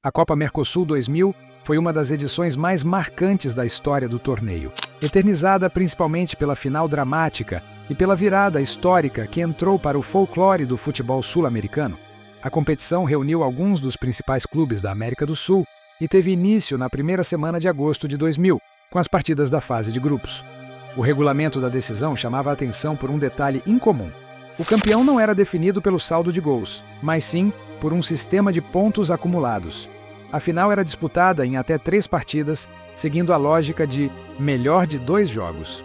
A Copa Mercosul 2000 foi uma das edições mais marcantes da história do torneio, eternizada principalmente pela final dramática e pela virada histórica que entrou para o folclore do futebol sul-americano. A competição reuniu alguns dos principais clubes da América do Sul e teve início na primeira semana de agosto de 2000, com as partidas da fase de grupos. O regulamento da decisão chamava a atenção por um detalhe incomum. O campeão não era definido pelo saldo de gols, mas sim por um sistema de pontos acumulados. A final era disputada em até 3 partidas, seguindo a lógica de melhor de 2 jogos.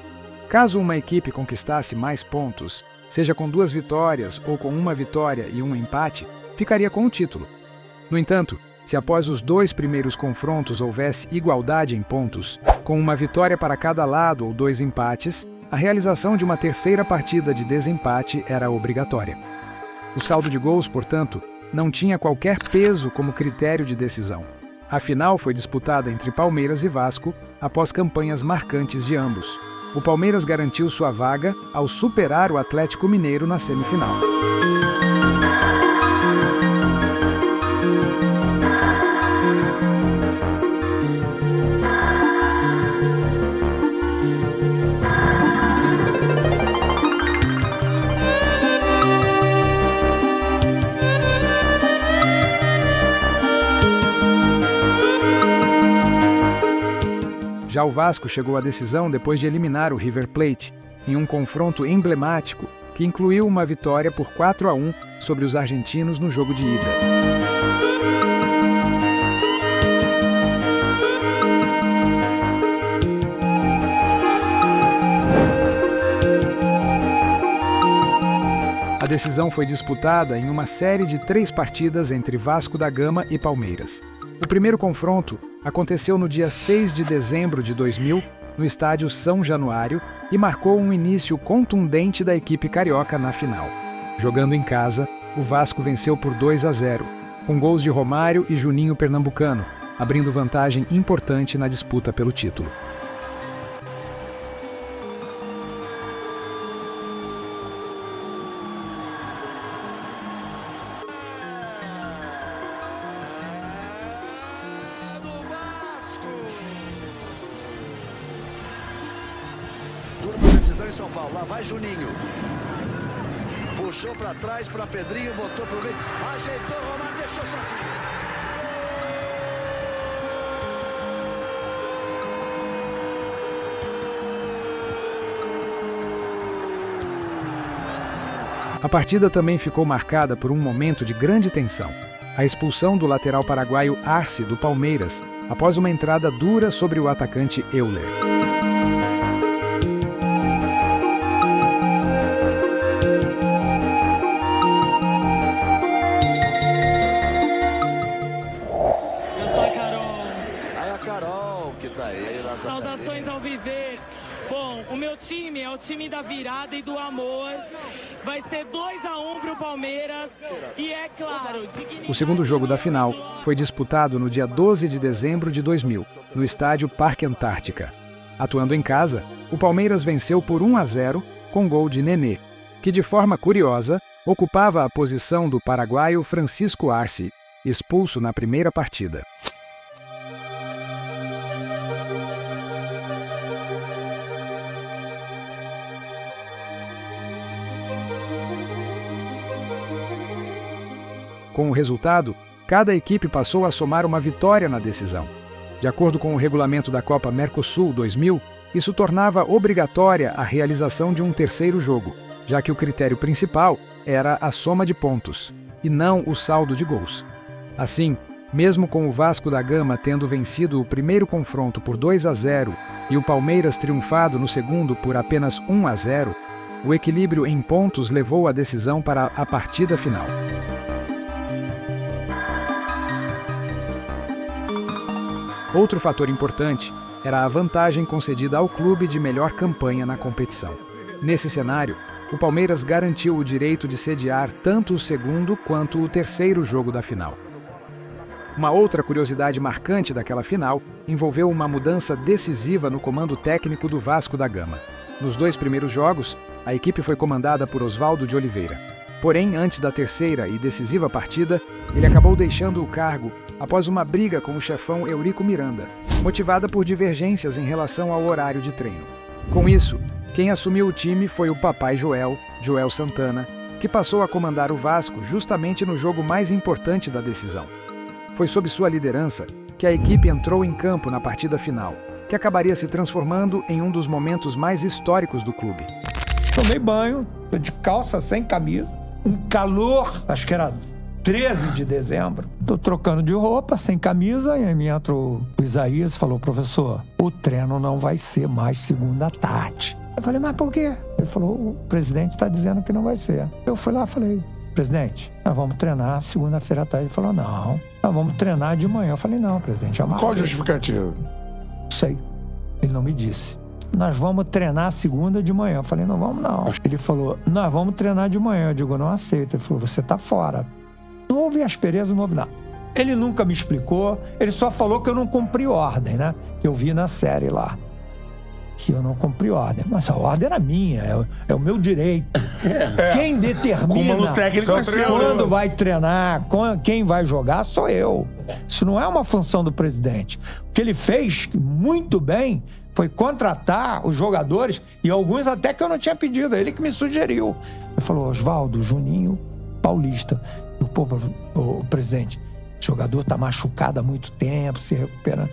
Caso uma equipe conquistasse mais pontos, seja com 2 vitórias ou com 1 vitória e 1 empate, ficaria com o título. No entanto, se após os 2 primeiros confrontos houvesse igualdade em pontos, com 1 vitória para cada lado ou 2 empates, a realização de uma terceira partida de desempate era obrigatória. O saldo de gols, portanto, não tinha qualquer peso como critério de decisão. A final foi disputada entre Palmeiras e Vasco após campanhas marcantes de ambos. O Palmeiras garantiu sua vaga ao superar o Atlético Mineiro na semifinal. Já o Vasco chegou à decisão depois de eliminar o River Plate, em um confronto emblemático que incluiu uma vitória por 4-1 sobre os argentinos no jogo de ida. A decisão foi disputada em uma série de 3 partidas entre Vasco da Gama e Palmeiras. O primeiro confronto aconteceu no dia 6 de dezembro de 2000, no estádio São Januário, e marcou um início contundente da equipe carioca na final. Jogando em casa, o Vasco venceu por 2-0, com gols de Romário e Juninho Pernambucano, abrindo vantagem importante na disputa pelo título. Decisão em São Paulo, lá vai Juninho. Puxou pra trás pra Pedrinho, botou pro meio, ajeitou, Romário deixou sozinho. A partida também ficou marcada por um momento de grande tensão. A expulsão do lateral paraguaio Arce do Palmeiras, após uma entrada dura sobre o atacante Euler. Saudações ao viver. Bom, o meu time é o time da virada e do amor. Vai ser 2-1 para o Palmeiras e é claro... O segundo jogo da final foi disputado no dia 12 de dezembro de 2000, no estádio Parque Antártica. Atuando em casa, o Palmeiras venceu por 1-0 com gol de Nenê, que de forma curiosa ocupava a posição do paraguaio Francisco Arce, expulso na primeira partida. Com o resultado, cada equipe passou a somar uma vitória na decisão. De acordo com o regulamento da Copa Mercosul 2000, isso tornava obrigatória a realização de um terceiro jogo, já que o critério principal era a soma de pontos, e não o saldo de gols. Assim, mesmo com o Vasco da Gama tendo vencido o primeiro confronto por 2-0 e o Palmeiras triunfado no segundo por apenas 1-0, o equilíbrio em pontos levou a decisão para a partida final. Outro fator importante era a vantagem concedida ao clube de melhor campanha na competição. Nesse cenário, o Palmeiras garantiu o direito de sediar tanto o segundo quanto o terceiro jogo da final. Uma outra curiosidade marcante daquela final envolveu uma mudança decisiva no comando técnico do Vasco da Gama. Nos 2 primeiros jogos, a equipe foi comandada por Oswaldo de Oliveira. Porém, antes da terceira e decisiva partida, ele acabou deixando o cargo após uma briga com o chefão Eurico Miranda, motivada por divergências em relação ao horário de treino. Com isso, quem assumiu o time foi o papai Joel Santana, que passou a comandar o Vasco justamente no jogo mais importante da decisão. Foi sob sua liderança que a equipe entrou em campo na partida final, que acabaria se transformando em um dos momentos mais históricos do clube. Tomei banho, de calça, sem camisa, um calor, acho que era 13 de dezembro. Tô trocando de roupa, sem camisa, e aí me entrou o Isaías e falou: professor, o treino não vai ser mais segunda à tarde. Eu falei: mas por quê? Ele falou: o presidente está dizendo que não vai ser. Eu fui lá e falei: presidente, nós vamos treinar segunda-feira à tarde. Ele falou: não, nós vamos treinar de manhã. Eu falei: não, presidente, já marquei. Qual a justificativa? Não sei. Ele não me disse. Nós vamos treinar segunda de manhã. Eu falei: não vamos não. Ele falou: nós vamos treinar de manhã. Eu digo: não aceito. Ele falou: você tá fora. Não houve aspereza, não houve nada. Ele nunca me explicou, ele só falou que eu não cumpri ordem, né? Que eu vi na série lá. Que eu não cumpri ordem. Mas a ordem era minha, é o meu direito. Quem determina quando vai treinar, quem vai jogar, sou eu. Isso não é uma função do presidente. O que ele fez muito bem foi contratar os jogadores, e alguns até que eu não tinha pedido, ele que me sugeriu. Ele falou: Oswaldo, Juninho, Paulista. Eu, pô, o presidente, o jogador tá machucado há muito tempo, se recuperando.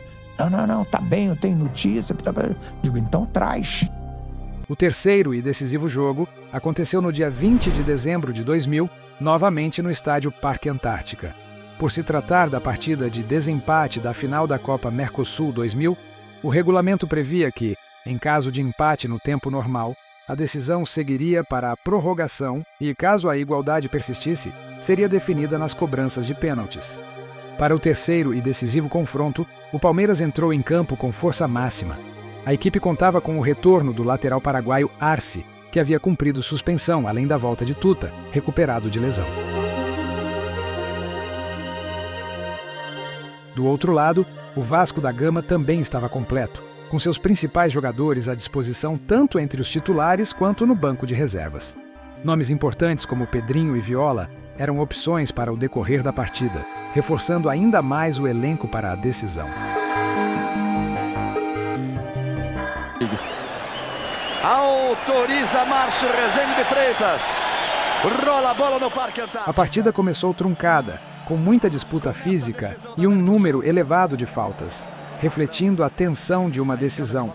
Não, tá bem, eu tenho notícia. Digo: então traz. O terceiro e decisivo jogo aconteceu no dia 20 de dezembro de 2000, novamente no estádio Parque Antártica. Por se tratar da partida de desempate da final da Copa Mercosul 2000, o regulamento previa que, em caso de empate no tempo normal, a decisão seguiria para a prorrogação e, caso a igualdade persistisse, seria definida nas cobranças de pênaltis. Para o terceiro e decisivo confronto, o Palmeiras entrou em campo com força máxima. A equipe contava com o retorno do lateral paraguaio Arce, que havia cumprido suspensão, além da volta de Tuta, recuperado de lesão. Do outro lado, o Vasco da Gama também estava completo, com seus principais jogadores à disposição tanto entre os titulares quanto no banco de reservas. Nomes importantes como Pedrinho e Viola eram opções para o decorrer da partida, reforçando ainda mais o elenco para a decisão. Autoriza Márcio Rezende de Freitas. Rola a bola no Parque Antártica. A partida começou truncada, com muita disputa física e um número elevado de faltas, refletindo a tensão de uma decisão.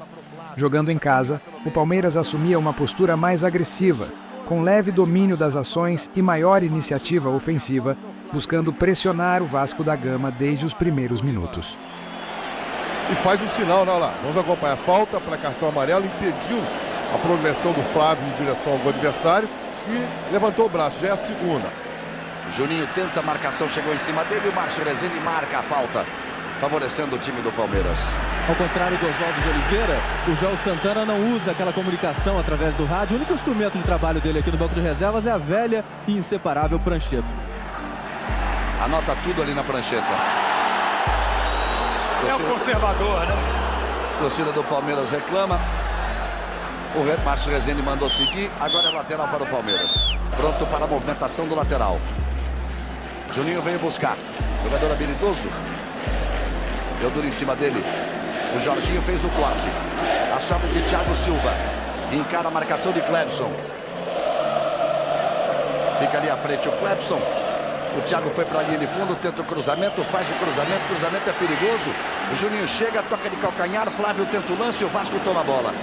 Jogando em casa, o Palmeiras assumia uma postura mais agressiva, com leve domínio das ações e maior iniciativa ofensiva, buscando pressionar o Vasco da Gama desde os primeiros minutos. E faz um sinal, né? Lá. Vamos acompanhar. Falta para cartão amarelo, impediu a progressão do Flávio em direção ao adversário e levantou o braço. Já é a segunda. Juninho tenta a marcação, chegou em cima dele, o Márcio Rezende marca a falta, favorecendo o time do Palmeiras. Ao contrário do Oswaldo de Oliveira, o Joel Santana não usa aquela comunicação através do rádio. O único instrumento de trabalho dele aqui no banco de reservas é a velha e inseparável prancheta. Anota tudo ali na prancheta. É o conservador, né? A torcida do Palmeiras reclama. O Márcio Rezende mandou seguir. Agora é lateral para o Palmeiras. Pronto para a movimentação do lateral. Juninho veio buscar. Jogador habilidoso. Deu duro em cima dele. O Jorginho fez o corte. A sobra de Thiago Silva. Encara a marcação de Clebson. Fica ali à frente o Clebson. O Thiago foi para a linha de fundo, tenta o cruzamento, faz o cruzamento é perigoso. O Juninho chega, toca de calcanhar, Flávio tenta o lance, o Vasco toma a bola.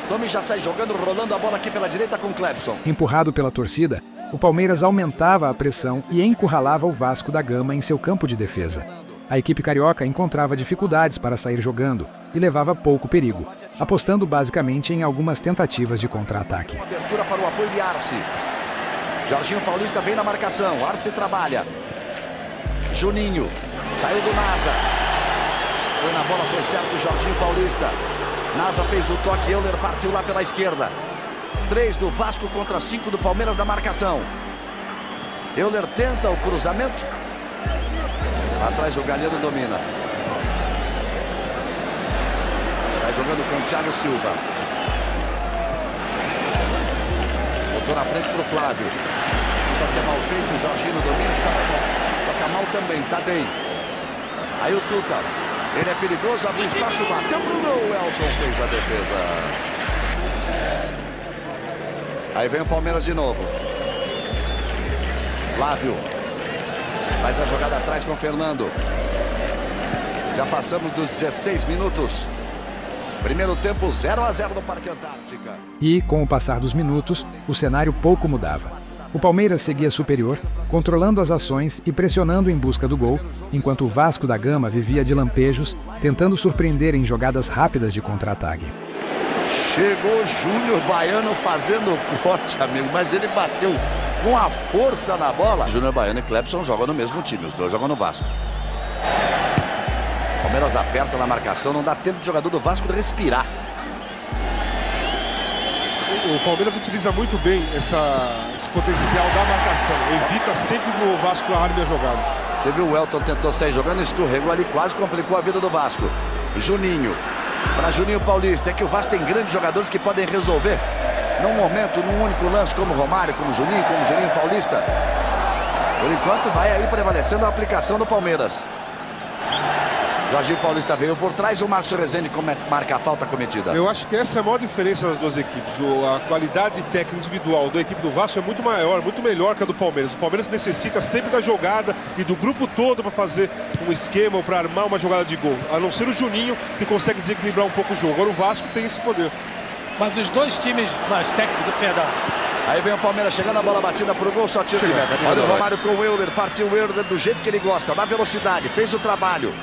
Domi já sai jogando, rolando a bola aqui pela direita com Clebson. Empurrado pela torcida, o Palmeiras aumentava a pressão e encurralava o Vasco da Gama em seu campo de defesa. A equipe carioca encontrava dificuldades para sair jogando e levava pouco perigo, apostando basicamente em algumas tentativas de contra-ataque. Abertura para o apoio de Arce. Jorginho Paulista vem na marcação, Arce trabalha. Juninho, saiu do Nasa. Foi na bola, foi certo o Jorginho Paulista. Nasa fez o toque, Euler partiu lá pela esquerda. 3 do Vasco contra 5 do Palmeiras na marcação. Euler tenta o cruzamento. Atrás o Galheiro domina. Sai jogando com o Thiago Silva. Botou na frente para o Flávio. Toque mal feito, o Jorginho domina. Toca mal também, Tadei. Aí o Tuta, ele é perigoso, abriu espaço, bateu pro gol, o Elton fez a defesa. Aí vem o Palmeiras de novo. Flávio faz a jogada atrás com o Fernando. Já passamos dos 16 minutos. Primeiro tempo 0-0 no Parque Antártica. E, com o passar dos minutos, o cenário pouco mudava. O Palmeiras seguia superior, controlando as ações e pressionando em busca do gol, enquanto o Vasco da Gama vivia de lampejos, tentando surpreender em jogadas rápidas de contra-ataque. Chegou Júnior Baiano fazendo corte, amigo, mas ele bateu com a força na bola. Júnior Baiano e Clepson jogam no mesmo time, os dois jogam no Vasco. Palmeiras aperta na marcação, não dá tempo de jogador do Vasco respirar. O Palmeiras utiliza muito bem esse potencial da marcação. Evita sempre que o Vasco arme a jogada. Você viu o Elton tentou sair jogando, escorregou ali, quase complicou a vida do Vasco. Juninho, para Juninho Paulista. É que o Vasco tem grandes jogadores que podem resolver num momento, num único lance, como Romário, como Juninho Paulista. Por enquanto vai aí prevalecendo a aplicação do Palmeiras. Jorginho Paulista veio por trás, o Márcio Rezende marca a falta cometida. Eu acho que essa é a maior diferença das duas equipes. A qualidade técnica individual da equipe do Vasco é muito maior, muito melhor que a do Palmeiras. O Palmeiras necessita sempre da jogada e do grupo todo para fazer um esquema ou para armar uma jogada de gol. A não ser o Juninho, que consegue desequilibrar um pouco o jogo. Agora o Vasco tem esse poder. Mas os dois times mais técnicos, perdão. Aí vem o Palmeiras chegando, a bola batida pro gol, só tiro de meta. Olha o Romário com o Euler, partiu o Euler do jeito que ele gosta, na velocidade, fez o trabalho.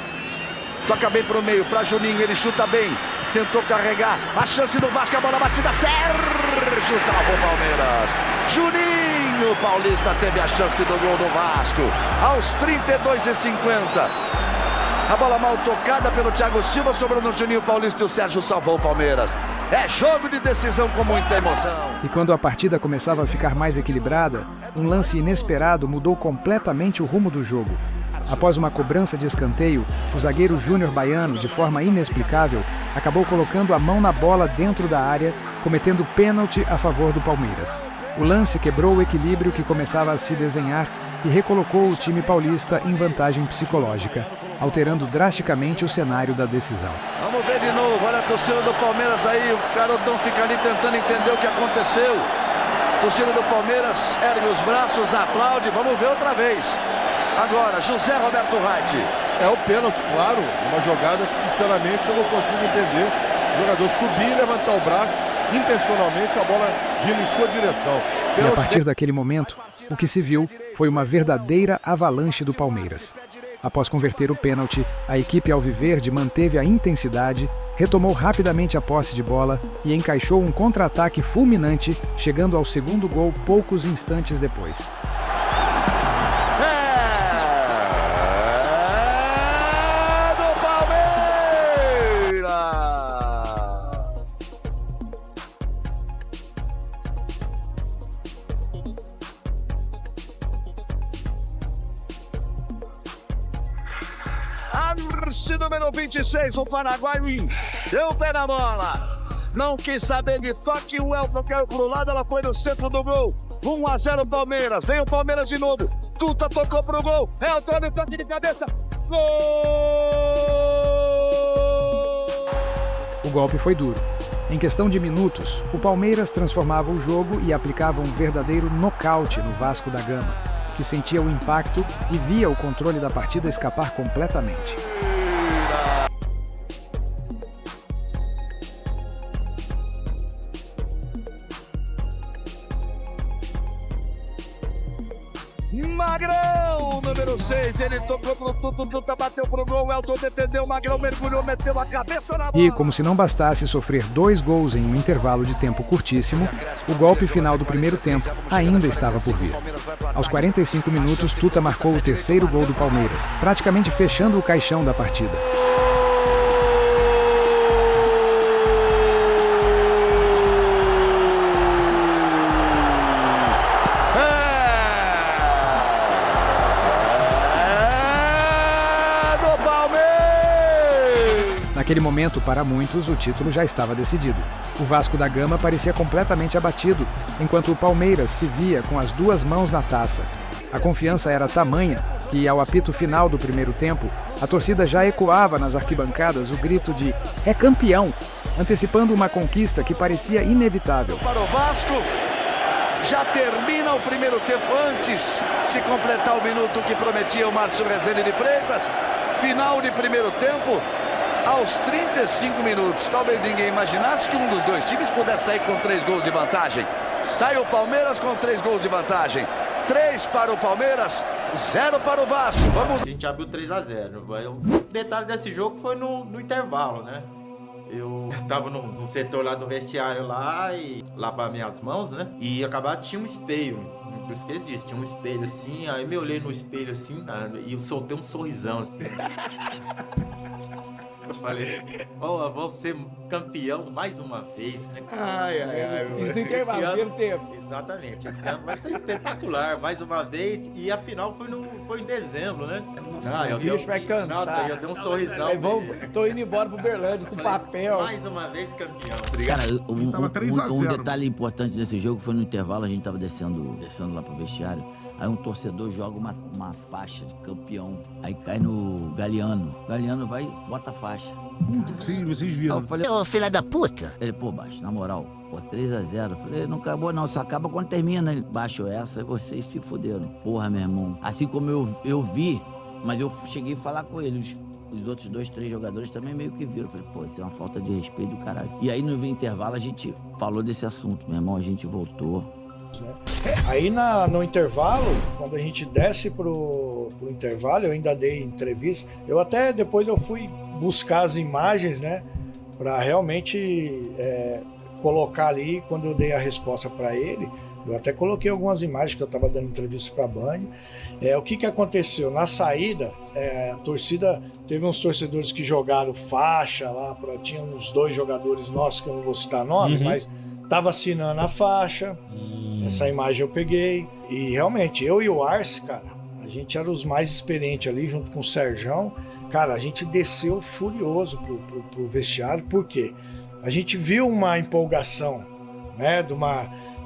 Toca bem pro meio, pra Juninho, ele chuta bem, tentou carregar, a chance do Vasco, a bola batida, Sérgio salvou o Palmeiras. Juninho Paulista teve a chance do gol do Vasco, aos 32:50. A bola mal tocada pelo Thiago Silva, sobrou no Juninho Paulista e o Sérgio salvou o Palmeiras. É jogo de decisão com muita emoção. E quando a partida começava a ficar mais equilibrada, um lance inesperado mudou completamente o rumo do jogo. Após uma cobrança de escanteio, o zagueiro Júnior Baiano, de forma inexplicável, acabou colocando a mão na bola dentro da área, cometendo pênalti a favor do Palmeiras. O lance quebrou o equilíbrio que começava a se desenhar e recolocou o time paulista em vantagem psicológica, alterando drasticamente o cenário da decisão. Vamos ver de novo, olha a torcida do Palmeiras aí, o garotão fica ali tentando entender o que aconteceu. A torcida do Palmeiras ergue os braços, aplaude, vamos ver outra vez. Agora, José Roberto Reit. É o pênalti, claro, uma jogada que sinceramente eu não consigo entender. O jogador subir e levantar o braço, intencionalmente a bola vindo em sua direção. E a partir daquele momento, o que se viu foi uma verdadeira avalanche do Palmeiras. Após converter o pênalti, a equipe alviverde manteve a intensidade, retomou rapidamente a posse de bola e encaixou um contra-ataque fulminante, chegando ao segundo gol poucos instantes depois. Arce número 26, o paraguaio deu o pé na bola. Não quis saber de toque, o Elton caiu pro lado, ela foi no centro do gol. 1-0 Palmeiras, vem o Palmeiras de novo. Tuta tocou pro gol, Elton no toque de cabeça. Gol! O golpe foi duro. Em questão de minutos, o Palmeiras transformava o jogo e aplicava um verdadeiro nocaute no Vasco da Gama, que sentia o impacto e via o controle da partida escapar completamente. Magrão, número 6, ele tocou pro Tuta, bateu pro gol, o Elton defendeu, o Magrão mergulhou, meteu a cabeça na bola. E, como se não bastasse sofrer 2 gols em um intervalo de tempo curtíssimo, o golpe final do primeiro tempo ainda estava por vir. Aos 45 minutos, Tuta marcou o terceiro gol do Palmeiras, praticamente fechando o caixão da partida. Naquele momento, para muitos, o título já estava decidido. O Vasco da Gama parecia completamente abatido, enquanto o Palmeiras se via com as 2 mãos na taça. A confiança era tamanha que, ao apito final do primeiro tempo, A torcida já ecoava nas arquibancadas o grito de "é campeão", antecipando uma conquista que parecia inevitável. Para o Vasco, já termina o primeiro tempo antes de se completar o minuto que prometia o Márcio Rezende de Freitas. Final de primeiro tempo aos 35 minutos. Talvez ninguém imaginasse que um dos dois times pudesse sair com 3 gols de vantagem. Sai o Palmeiras com 3 gols de vantagem. 3 para o Palmeiras, 0 para o Vasco. Vamos. A gente abriu 3-0. O detalhe desse jogo foi no intervalo, né? Eu tava no setor lá do vestiário lá e lavar minhas mãos, né? E acabar tinha um espelho. Não esqueço disso, tinha um espelho assim, aí me olhei no espelho assim, e eu soltei um sorrisão assim. Eu falei, vou ser campeão mais uma vez, né? Ai. Isso no intervalo, primeiro tempo. Exatamente, esse ano vai ser espetacular, mais uma vez. E a final foi em dezembro, né? O bicho vai cantar. Nossa, eu dei um sorrisão. Tô indo embora pro Berlândia com papel. Mais uma vez campeão. Cara, um detalhe importante desse jogo foi no intervalo, a gente tava descendo lá pro vestiário. Aí um torcedor joga uma faixa de campeão. Aí cai no Galeano. O Galeano vai e bota a faixa. Sim, vocês viram. Aí eu falei, ô filha da puta. Ele, pô, Baixo, na moral, pô, 3-0. Eu falei, não acabou não, só acaba quando termina. Ele, Baixo, essa, vocês se fuderam. Porra, meu irmão. Assim como eu vi, mas eu cheguei a falar com eles. Os outros 2, 3 jogadores também meio que viram. Eu falei, pô, isso é uma falta de respeito do caralho. E aí no intervalo a gente falou desse assunto, meu irmão, a gente voltou. Aí no intervalo, quando a gente desce pro intervalo, eu ainda dei entrevista. Eu até depois eu fui buscar as imagens, né, para realmente colocar ali. Quando eu dei a resposta para ele, eu até coloquei algumas imagens que eu estava dando entrevista para a Band. O que aconteceu? Na saída, a torcida, teve uns torcedores que jogaram faixa lá, tinha uns 2 jogadores nossos, que eu não vou citar nome, mas tava assinando a faixa. Essa imagem eu peguei. E realmente, eu e o Arce, cara, a gente era os mais experientes ali, junto com o Serjão. Cara, a gente desceu furioso pro vestiário, porque a gente viu uma empolgação, né,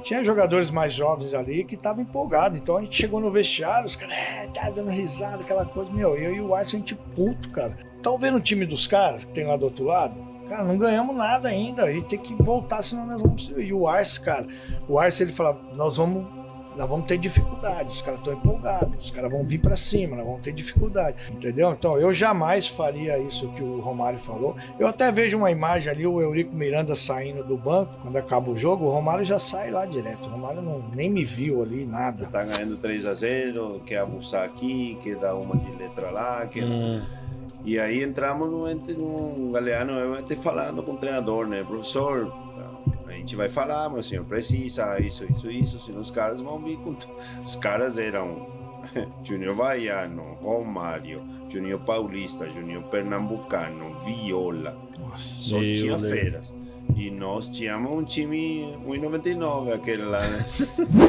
tinha jogadores mais jovens ali que estavam empolgados. Então a gente chegou no vestiário, os caras tá dando risada, aquela coisa. Meu, eu e o Arce, a gente puto, cara. Tá vendo o time dos caras que tem lá do outro lado? Cara, não ganhamos nada ainda, a gente tem que voltar, senão nós vamos... E o Arce, cara, ele fala, nós vamos ter dificuldade, os caras estão empolgados, os caras vão vir pra cima, nós vamos ter dificuldade, entendeu? Então eu jamais faria isso que o Romário falou. Eu até vejo uma imagem ali, o Eurico Miranda saindo do banco, quando acaba o jogo, o Romário já sai lá direto, o Romário nem me viu ali, nada. Tá ganhando 3-0, quer abusar aqui, quer dar uma de letra lá, quer... E aí entramos no Galeano, falando com o treinador, né? Professor, a gente vai falar, mas o senhor precisa isso, senão os caras vão vir com... Os caras eram Júnior Baiano, Romário, Júnior Paulista, Júnior Pernambucano, Viola. Nossa, só tinha feras. E nós tínhamos um time 1,99, aquele lá, né?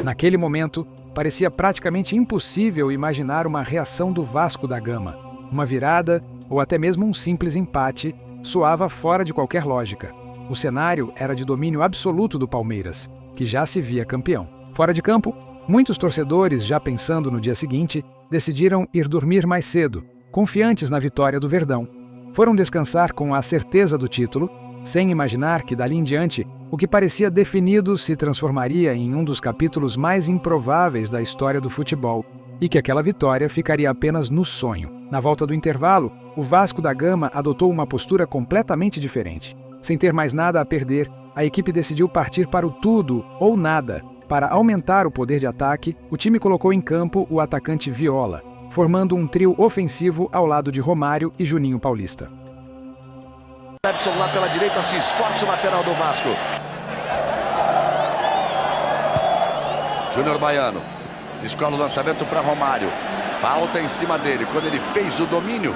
Naquele momento, parecia praticamente impossível imaginar uma reação do Vasco da Gama. Uma virada, ou até mesmo um simples empate, soava fora de qualquer lógica. O cenário era de domínio absoluto do Palmeiras, que já se via campeão. Fora de campo, muitos torcedores, já pensando no dia seguinte, decidiram ir dormir mais cedo, confiantes na vitória do Verdão. Foram descansar com a certeza do título, sem imaginar que dali em diante, o que parecia definido se transformaria em um dos capítulos mais improváveis da história do futebol, e que aquela vitória ficaria apenas no sonho. Na volta do intervalo, o Vasco da Gama adotou uma postura completamente diferente. Sem ter mais nada a perder, a equipe decidiu partir para o tudo ou nada. Para aumentar o poder de ataque, o time colocou em campo o atacante Viola, formando um trio ofensivo ao lado de Romário e Juninho Paulista. Epson lá pela direita, se esforça o lateral do Vasco. Júnior Baiano. Escola o lançamento para Romário. Falta em cima dele. Quando ele fez o domínio,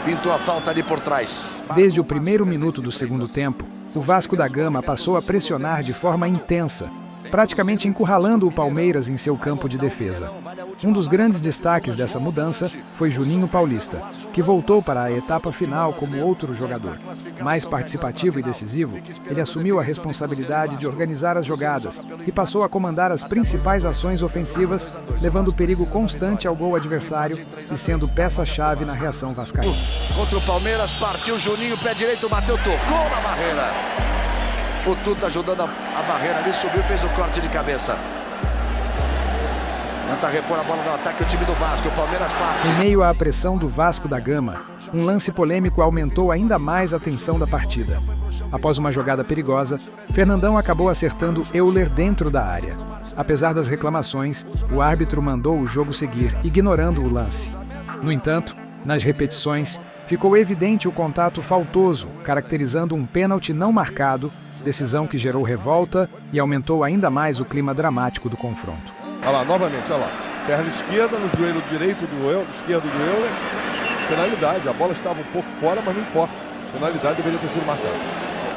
pintou a falta ali por trás. Desde o primeiro minuto do segundo tempo, o Vasco da Gama passou a pressionar de forma intensa, praticamente encurralando o Palmeiras em seu campo de defesa. Um dos grandes destaques dessa mudança foi Juninho Paulista, que voltou para a etapa final como outro jogador. Mais participativo e decisivo, ele assumiu a responsabilidade de organizar as jogadas e passou a comandar as principais ações ofensivas, levando perigo constante ao gol adversário e sendo peça-chave na reação vascaína. Contra o Palmeiras, partiu Juninho, pé direito, bateu, tocou na barreira. O Tuta ajudando a barreira ali, subiu, fez o corte de cabeça. Tenta repor a bola no ataque o time do Vasco, o Palmeiras parte. Em meio à pressão do Vasco da Gama, um lance polêmico aumentou ainda mais a tensão da partida. Após uma jogada perigosa, Fernandão acabou acertando Euler dentro da área. Apesar das reclamações, o árbitro mandou o jogo seguir, ignorando o lance. No entanto, nas repetições, ficou evidente o contato faltoso, caracterizando um pênalti não marcado, decisão que gerou revolta e aumentou ainda mais o clima dramático do confronto. Olha lá, novamente, olha lá. Perna esquerda no joelho direito do Euler, esquerdo do Euler. Penalidade, a bola estava um pouco fora, mas não importa. Penalidade deveria ter sido marcada.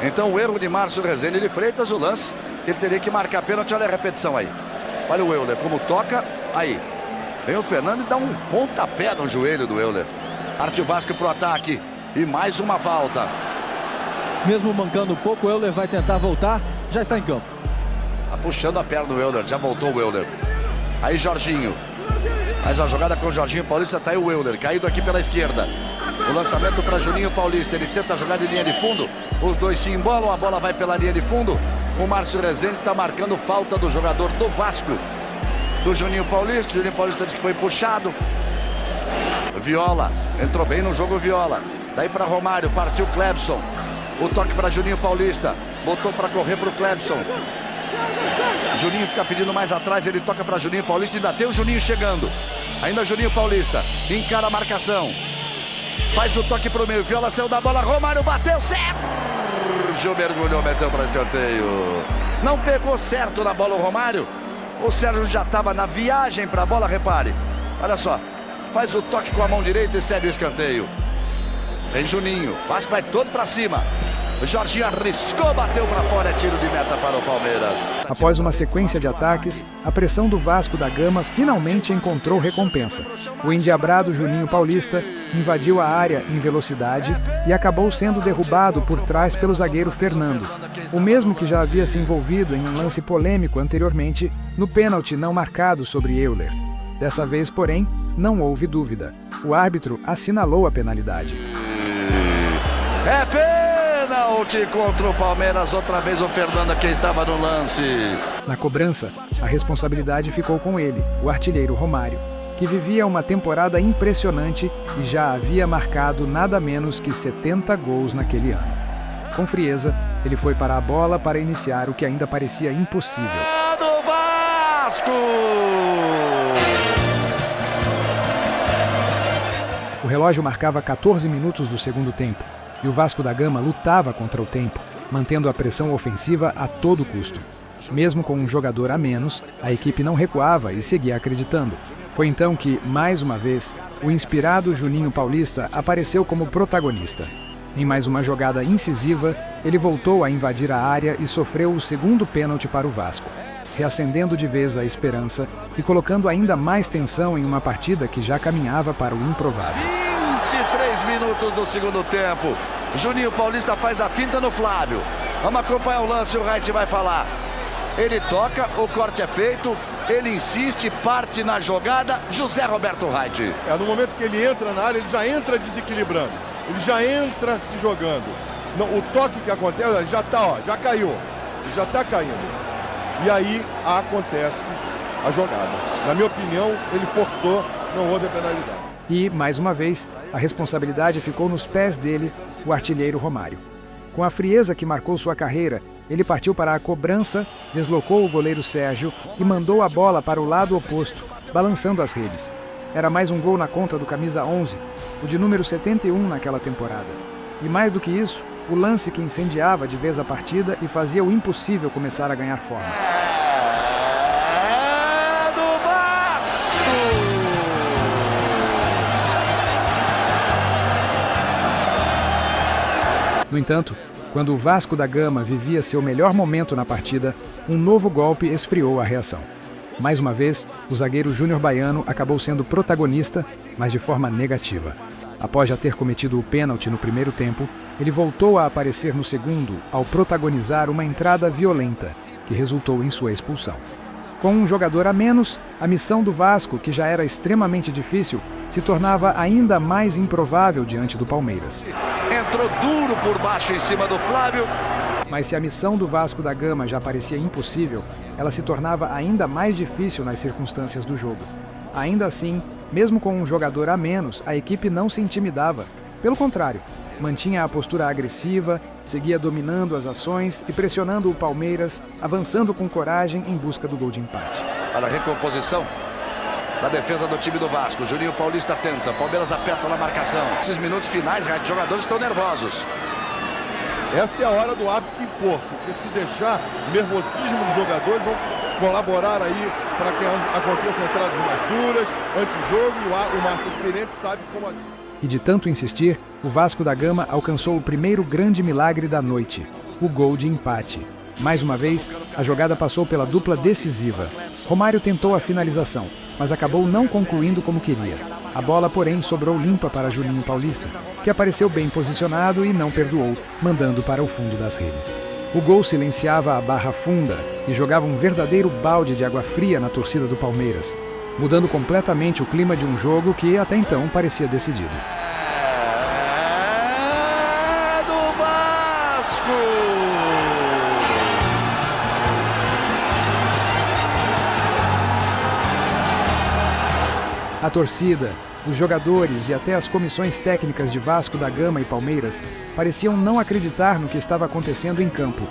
Então o erro de Márcio Rezende de Freitas, o lance, ele teria que marcar pênalti, olha a repetição aí. Olha o Euler, como toca, aí. Vem o Fernando e dá um pontapé no joelho do Euler. Parte o Vasco pro ataque e mais uma falta. Mesmo mancando um pouco, o Euler vai tentar voltar, já está em campo. Tá puxando a perna do Euler, já voltou o Euler. Aí Jorginho. Mais uma jogada com o Jorginho Paulista, tá aí o Euler, caído aqui pela esquerda. O lançamento para Juninho Paulista, ele tenta jogar de linha de fundo. Os dois se embolam, a bola vai pela linha de fundo. O Márcio Rezende está marcando falta do jogador do Vasco. Do Juninho Paulista, Juninho Paulista disse que foi puxado. Viola, entrou bem no jogo Viola. Daí para Romário, partiu Clebson. O toque para Juninho Paulista, botou para correr para o Clebson. Juninho fica pedindo mais atrás, ele toca para Juninho Paulista, ainda tem o Juninho chegando. Ainda Juninho Paulista, encara a marcação. Faz o toque para o meio, Viola saiu da bola, Romário bateu, Sérgio mergulhou, meteu para escanteio. Não pegou certo na bola o Romário. O Sérgio já estava na viagem para a bola, repare. Olha só, faz o toque com a mão direita e segue o escanteio. Vem Juninho, Vasco vai todo para cima. O Jorginho arriscou, bateu para fora, é tiro de meta para o Palmeiras. Após uma sequência de ataques, a pressão do Vasco da Gama finalmente encontrou recompensa. O endiabrado Juninho Paulista invadiu a área em velocidade e acabou sendo derrubado por trás pelo zagueiro Fernando, o mesmo que já havia se envolvido em um lance polêmico anteriormente no pênalti não marcado sobre Euler. Dessa vez, porém, não houve dúvida. O árbitro assinalou a penalidade. É pênalti contra o Palmeiras, outra vez o Fernando que estava no lance. Na cobrança, a responsabilidade ficou com ele, o artilheiro Romário, que vivia uma temporada impressionante e já havia marcado nada menos que 70 gols naquele ano. Com frieza, ele foi para a bola para iniciar o que ainda parecia impossível. Do Vasco! O relógio marcava 14 minutos do segundo tempo e o Vasco da Gama lutava contra o tempo, mantendo a pressão ofensiva a todo custo. Mesmo com um jogador a menos, a equipe não recuava e seguia acreditando. Foi então que, mais uma vez, o inspirado Juninho Paulista apareceu como protagonista. Em mais uma jogada incisiva, ele voltou a invadir a área e sofreu o segundo pênalti para o Vasco, reacendendo de vez a esperança e colocando ainda mais tensão em uma partida que já caminhava para o improvável. 23 minutos do segundo tempo. Juninho Paulista faz a finta no Flávio. Vamos acompanhar o lance, o Wright vai falar. Ele toca, o corte é feito, ele insiste, parte na jogada, José Roberto Wright. No momento que ele entra na área, ele já entra desequilibrando. Ele já entra se jogando. O toque que acontece, ele já tá, já caiu. Ele já tá caindo. E aí acontece a jogada. Na minha opinião, ele forçou, não houve a penalidade. E, mais uma vez, a responsabilidade ficou nos pés dele, o artilheiro Romário. Com a frieza que marcou sua carreira, ele partiu para a cobrança, deslocou o goleiro Sérgio e mandou a bola para o lado oposto, balançando as redes. Era mais um gol na conta do camisa 11, o de número 71 naquela temporada. E mais do que isso, o lance que incendiava de vez a partida e fazia o impossível começar a ganhar forma. É do Vasco! No entanto, quando o Vasco da Gama vivia seu melhor momento na partida, um novo golpe esfriou a reação. Mais uma vez, o zagueiro Júnior Baiano acabou sendo protagonista, mas de forma negativa. Após já ter cometido o pênalti no primeiro tempo, ele voltou a aparecer no segundo ao protagonizar uma entrada violenta, que resultou em sua expulsão. Com um jogador a menos, a missão do Vasco, que já era extremamente difícil, se tornava ainda mais improvável diante do Palmeiras. Entrou duro por baixo em cima do Flávio. Mas se a missão do Vasco da Gama já parecia impossível, ela se tornava ainda mais difícil nas circunstâncias do jogo. Ainda assim, mesmo com um jogador a menos, a equipe não se intimidava. Pelo contrário, mantinha a postura agressiva, seguia dominando as ações e pressionando o Palmeiras, avançando com coragem em busca do gol de empate. Olha a recomposição da defesa do time do Vasco. Juninho Paulista tenta, Palmeiras aperta na marcação. Esses minutos finais, os jogadores estão nervosos. Essa é a hora do árbitro se impor, porque se deixar, o nervosismo dos jogadores vão colaborar aí para que aconteçam entradas mais duras, anti-jogo, e o Márcio experiente sabe como agir. E de tanto insistir, o Vasco da Gama alcançou o primeiro grande milagre da noite, o gol de empate. Mais uma vez, a jogada passou pela dupla decisiva. Romário tentou a finalização, mas acabou não concluindo como queria. A bola, porém, sobrou limpa para Juninho Paulista, que apareceu bem posicionado e não perdoou, mandando para o fundo das redes. O gol silenciava a barra funda e jogava um verdadeiro balde de água fria na torcida do Palmeiras, mudando completamente o clima de um jogo que até então parecia decidido. É do Vasco! A torcida, os jogadores e até as comissões técnicas de Vasco da Gama e Palmeiras pareciam não acreditar no que estava acontecendo em campo.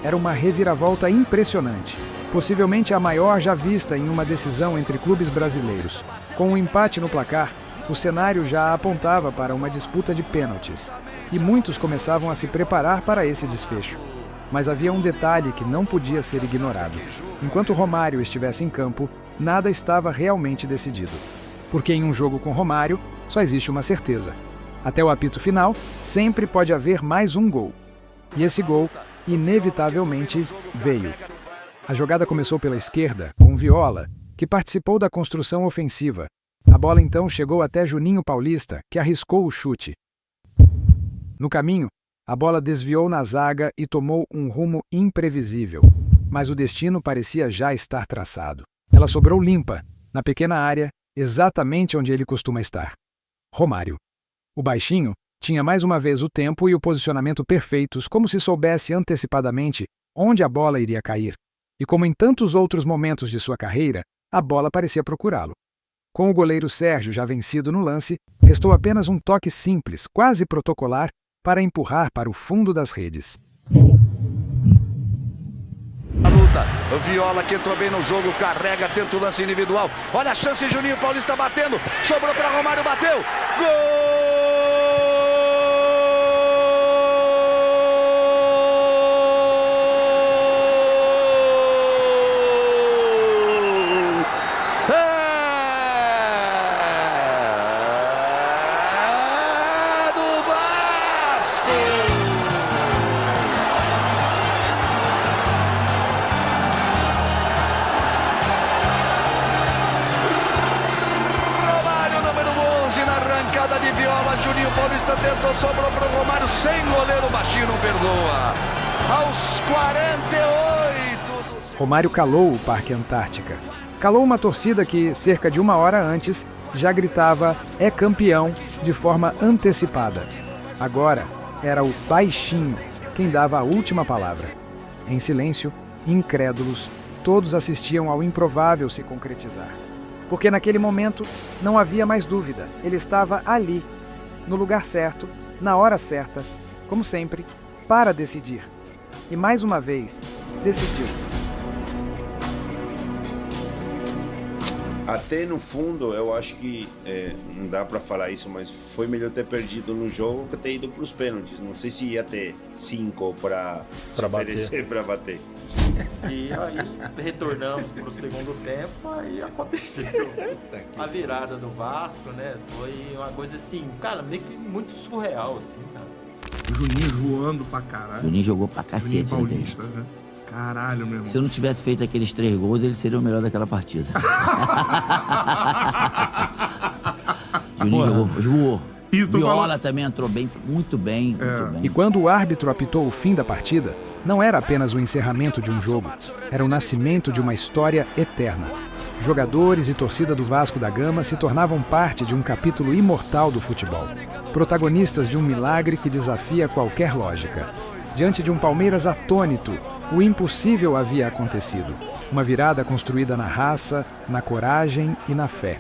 Era uma reviravolta impressionante, possivelmente a maior já vista em uma decisão entre clubes brasileiros. Com um empate no placar, o cenário já apontava para uma disputa de pênaltis, e muitos começavam a se preparar para esse desfecho. Mas havia um detalhe que não podia ser ignorado. Enquanto Romário estivesse em campo, nada estava realmente decidido. Porque em um jogo com Romário, só existe uma certeza. Até o apito final, sempre pode haver mais um gol. E esse gol, inevitavelmente, veio. A jogada começou pela esquerda, com Viola, que participou da construção ofensiva. A bola então chegou até Juninho Paulista, que arriscou o chute. No caminho, a bola desviou na zaga e tomou um rumo imprevisível. Mas o destino parecia já estar traçado. Ela sobrou limpa, na pequena área, exatamente onde ele costuma estar. Romário. O baixinho tinha mais uma vez o tempo e o posicionamento perfeitos, como se soubesse antecipadamente onde a bola iria cair. E como em tantos outros momentos de sua carreira, a bola parecia procurá-lo. Com o goleiro Sérgio já vencido no lance, restou apenas um toque simples, quase protocolar, para empurrar para o fundo das redes. A luta, o Viola que entrou bem no jogo, carrega, tenta o lance individual. Olha a chance, Juninho Paulista batendo, sobrou para Romário, bateu, gol! De Viola, Juninho Paulista tentou, sobrou para o Romário, sem goleiro, baixinho não perdoa. Aos 48... Romário calou o Parque Antártica. Calou uma torcida que, cerca de uma hora antes, já gritava "é campeão" de forma antecipada. Agora, era o baixinho quem dava a última palavra. Em silêncio, incrédulos, todos assistiam ao improvável se concretizar. Porque naquele momento não havia mais dúvida, ele estava ali, no lugar certo, na hora certa, como sempre, para decidir. E mais uma vez, decidiu. Até no fundo, eu acho que, não dá para falar isso, mas foi melhor ter perdido no jogo que ter ido para os pênaltis. Não sei se ia ter 5 para oferecer para bater. E aí retornamos para o segundo tempo, aí aconteceu a virada do Vasco, né? Foi uma coisa assim, cara, meio que muito surreal, assim, cara. O Juninho voando pra caralho. Juninho jogou pra cacete. Juninho Paulista, né? Caralho, meu irmão. Se eu não tivesse feito aqueles 3 gols, ele seria o melhor daquela partida. Juninho jogou. Viola também entrou bem, muito bem. E quando o árbitro apitou o fim da partida, não era apenas o encerramento de um jogo, era o nascimento de uma história eterna. Jogadores e torcida do Vasco da Gama se tornavam parte de um capítulo imortal do futebol, protagonistas de um milagre que desafia qualquer lógica. Diante de um Palmeiras atônito, o impossível havia acontecido. Uma virada construída na raça, na coragem e na fé.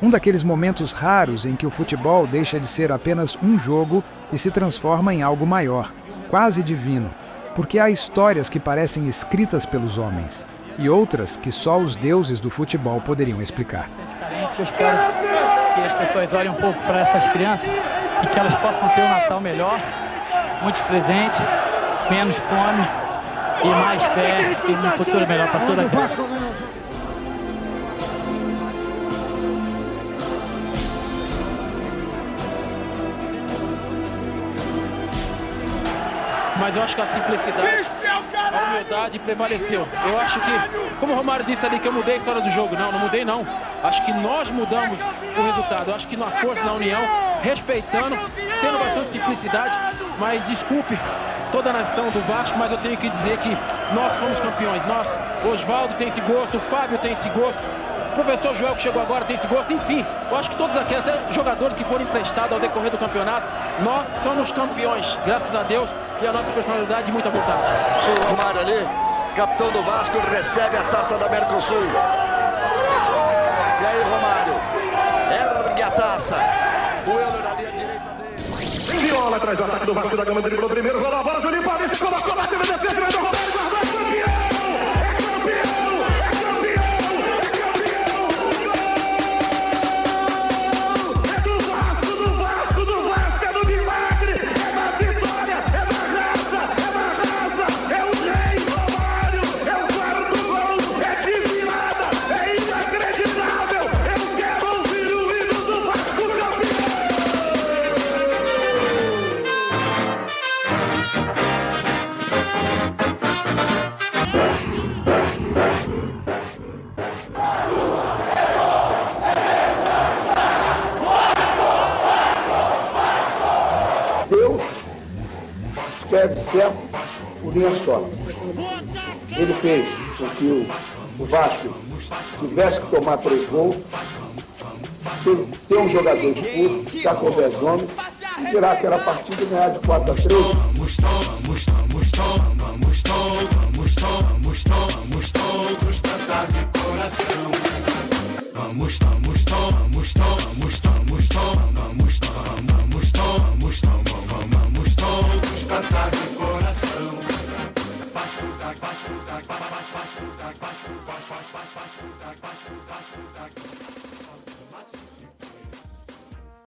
Um daqueles momentos raros em que o futebol deixa de ser apenas um jogo e se transforma em algo maior, quase divino, porque há histórias que parecem escritas pelos homens e outras que só os deuses do futebol poderiam explicar. Eu espero que as pessoas olhem um pouco para essas crianças e que elas possam ter um Natal melhor, muitos presentes, menos fome e mais fé e um futuro melhor para toda a gente. Mas eu acho que a simplicidade, a humildade prevaleceu. Eu acho que, como o Romário disse ali, que eu mudei a história do jogo. Não mudei não. Acho que nós mudamos o resultado. Eu acho que na força, na união, respeitando, tendo bastante simplicidade. Mas desculpe toda a nação do Vasco, mas eu tenho que dizer que nós somos campeões. Nós, Osvaldo tem esse gosto, o Fábio tem esse gosto. O professor Joel, que chegou agora, tem esse gosto. Enfim, eu acho que todos aqueles jogadores que foram emprestados ao decorrer do campeonato, nós somos campeões, graças a Deus, e a nossa personalidade e muita vontade. O Romário ali, capitão do Vasco, recebe a taça da Mercosul. E aí, Romário, ergue a taça. Duelo na linha direita dele. Viola atrás do ataque do Vasco da Gama, driblou primeiro, rolou a bola, Juninho Paulista, colocou, bateu na defesa, vai do Romário, guardou, serve certo por linha só. Ele fez com que o Vasco tivesse que tomar 3 gols, ter um jogador expulso, ficar com 10 homens, e virar aquela partida e ganhar de 4-3. Vamos